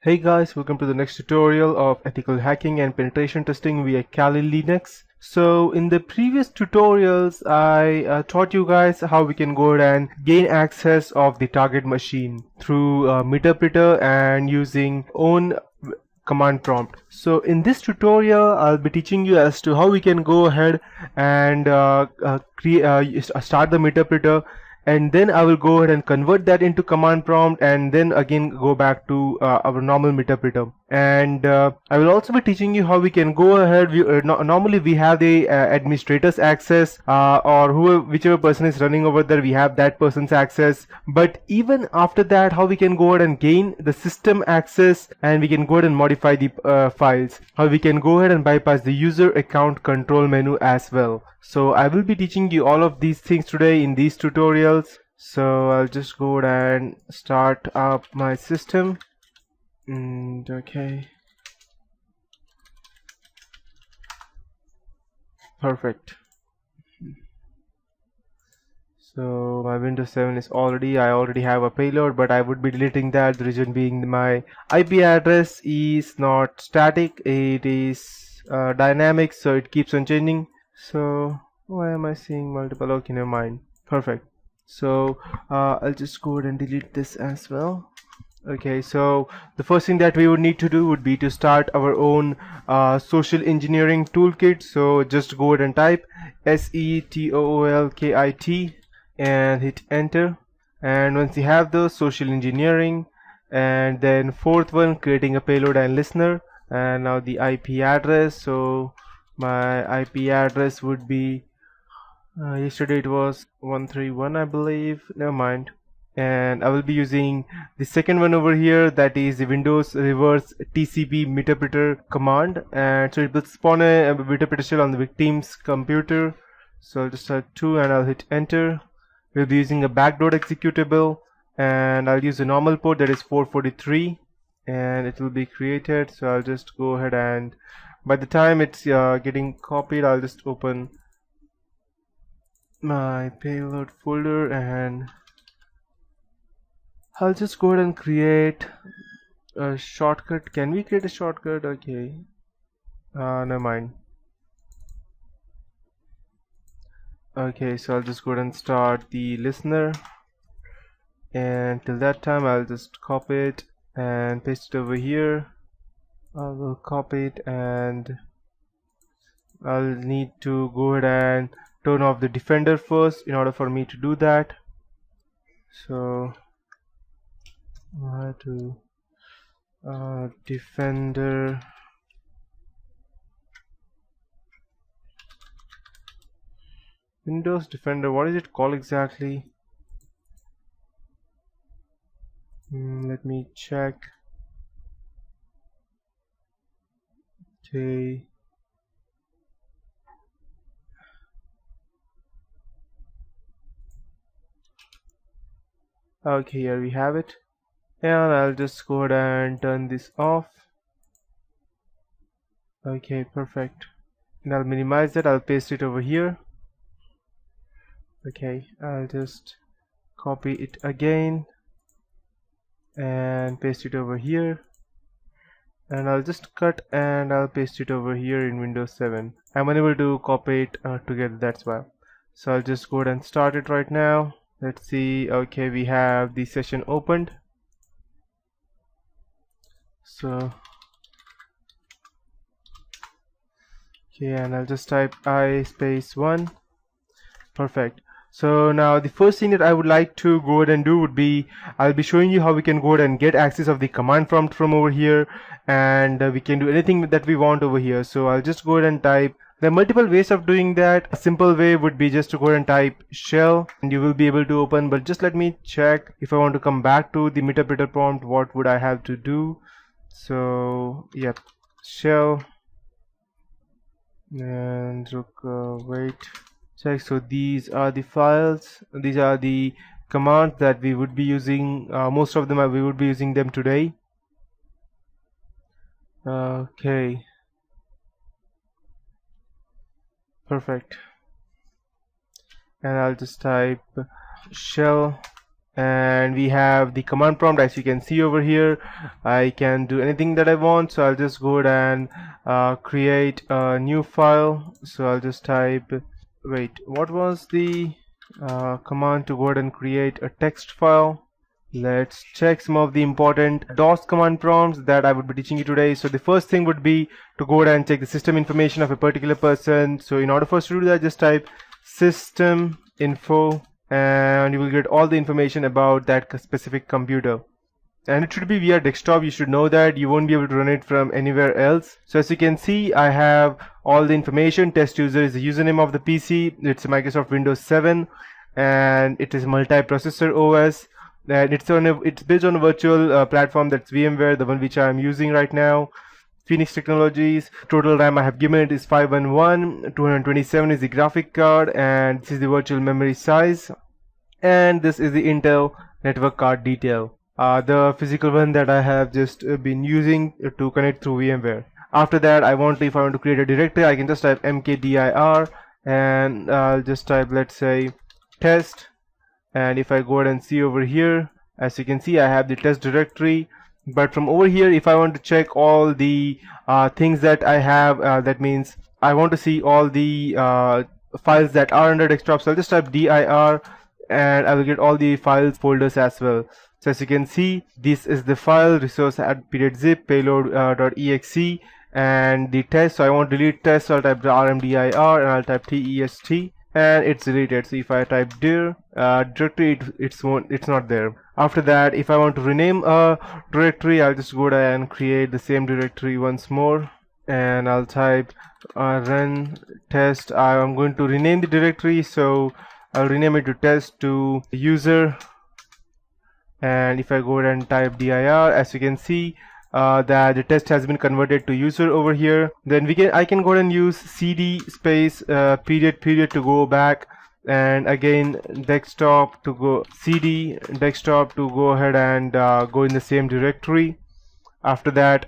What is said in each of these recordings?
Hey guys, welcome to the next tutorial of ethical hacking and penetration testing via Kali Linux. So in the previous tutorials, I taught you guys how we can go ahead and gain access of the target machine through Meterpreter and using own command prompt. So in this tutorial, I'll be teaching you as to how we can go ahead and start the Meterpreter, and then I will go ahead and convert that into command prompt and then again go back to our normal interpreter. And I will also be teaching you how we can go ahead. Normally we have the administrator's access, or whichever person is running over there, we have that person's access. But even after that, how we can go ahead and gain the system access, and we can go ahead and modify the files. How we can go ahead and bypass the user account control menu as well. So I will be teaching you all of these things today in these tutorials. So I'll just go ahead and start up my system. And okay, perfect. So my Windows 7 is I already have a payload, but I would be deleting that. The reason being my IP address is not static, it is dynamic, so it keeps on changing. So why am I seeing multiple? Okay, never mind. Perfect. So I'll just go ahead and delete this as well. Okay, so the first thing that we would need to do would be to start our own social engineering toolkit. So just go ahead and type SETOOLKIT and hit enter. And once you have the social engineering, and then fourth one, creating a payload and listener, and now the IP address. So my IP address would be yesterday it was 131, I believe. Never mind. And I will be using the second one over here, that is the Windows reverse TCP meterpreter command, and so it will spawn a meterpreter shell on the victim's computer. So I'll just type 2 and I'll hit enter. We'll be using a backdoor executable, and I'll use a normal port, that is 443, and it will be created. So I'll just go ahead, and by the time it's getting copied, I'll just open my payload folder and I'll just go ahead and create a shortcut. Can we create a shortcut? Okay. Never mind. Okay, so I'll just go ahead and start the listener. And till that time, I'll just copy it and paste it over here. I will copy it, and I'll need to go ahead and turn off the defender first in order for me to do that. So I have to defender. Windows Defender, what is it called exactly? Let me check. Okay. Okay, here we have it. And I'll just go ahead and turn this off. Okay, perfect. And I'll minimize it. I'll paste it over here. Okay, I'll just copy it again and paste it over here, and I'll just cut and I'll paste it over here in Windows 7. I'm unable to copy it together, that's why. So I'll just go ahead and start it right now. Let's see. Okay, we have the session opened. So okay, and I'll just type I space 1. Perfect. So now the first thing that I would like to go ahead and do would be, I'll be showing you how we can go ahead and get access of the command prompt from over here, and we can do anything that we want over here. So I'll just go ahead and type. There are multiple ways of doing that. A simple way would be just to go ahead and type shell, and you will be able to open. But just let me check, if I want to come back to the meterpreter prompt, what would I have to do? So yep, shell, and look, wait. Check. So these are the files, these are the commands that we would be using. Most of them we would be using them today. Okay, perfect. And I'll just type shell and we have the command prompt. As you can see over here, I can do anything that I want, so I'll just go ahead and create a new file. So I'll just type, wait, what was the command to go ahead and create a text file? Let's check some of the important DOS command prompts that I would be teaching you today. So the first thing would be to go ahead and check the system information of a particular person. So in order for us to do that, just type system info and you will get all the information about that specific computer. And it should be via desktop. You should know that. You won't be able to run it from anywhere else. So as you can see, I have all the information. Test user is the username of the PC. It's a Microsoft Windows 7 and it is multi-processor OS. And it's based on a virtual platform, that's VMware, the one which I am using right now. Phoenix Technologies. Total RAM I have given it is 511. 227 is the graphic card, and this is the virtual memory size. And this is the Intel network card detail. The physical one that I have just been using to connect through VMware. After that, if I want to create a directory, I can just type mkdir and I'll just type, let's say, test. And if I go ahead and see over here, as you can see, I have the test directory. But from over here, if I want to check all the things that I have, that means I want to see all the files that are under desktop. So I'll just type dir and I will get all the files folders as well. So as you can see, this is the file resource at period zip payload.exe and the test. So I want to delete test, so I'll type rmdir and I'll type test and it's deleted. So if I type dir directory, it's not there. After that, if I want to rename a directory, I'll just go ahead and create the same directory once more and I'll type run test. I'm going to rename the directory, so I'll rename it to test to user. And if I go ahead and type dir, as you can see that the test has been converted to user over here. Then I can go ahead and use cd space period to go back, and again desktop to go cd desktop to go ahead and go in the same directory. After that,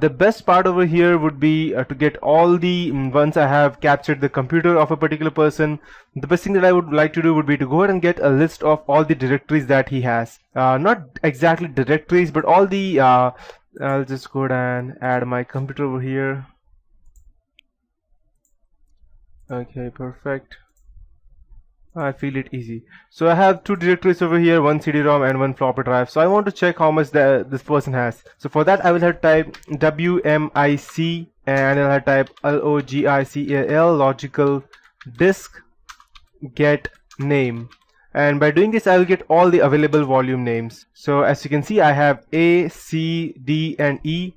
the best part over here would be to get all the once I have captured the computer of a particular person, the best thing that I would like to do would be to go ahead and get a list of all the directories that he has. Not exactly directories, but all the I'll just go ahead and add my computer over here. Okay, perfect. I feel it easy. So I have two directories over here, one CD-ROM and one floppy drive. So I want to check how much this person has. So for that, I will have type WMIC and I'll have type LOGICAL logical disk get name. And by doing this, I will get all the available volume names. So as you can see, I have A, C, D, and E.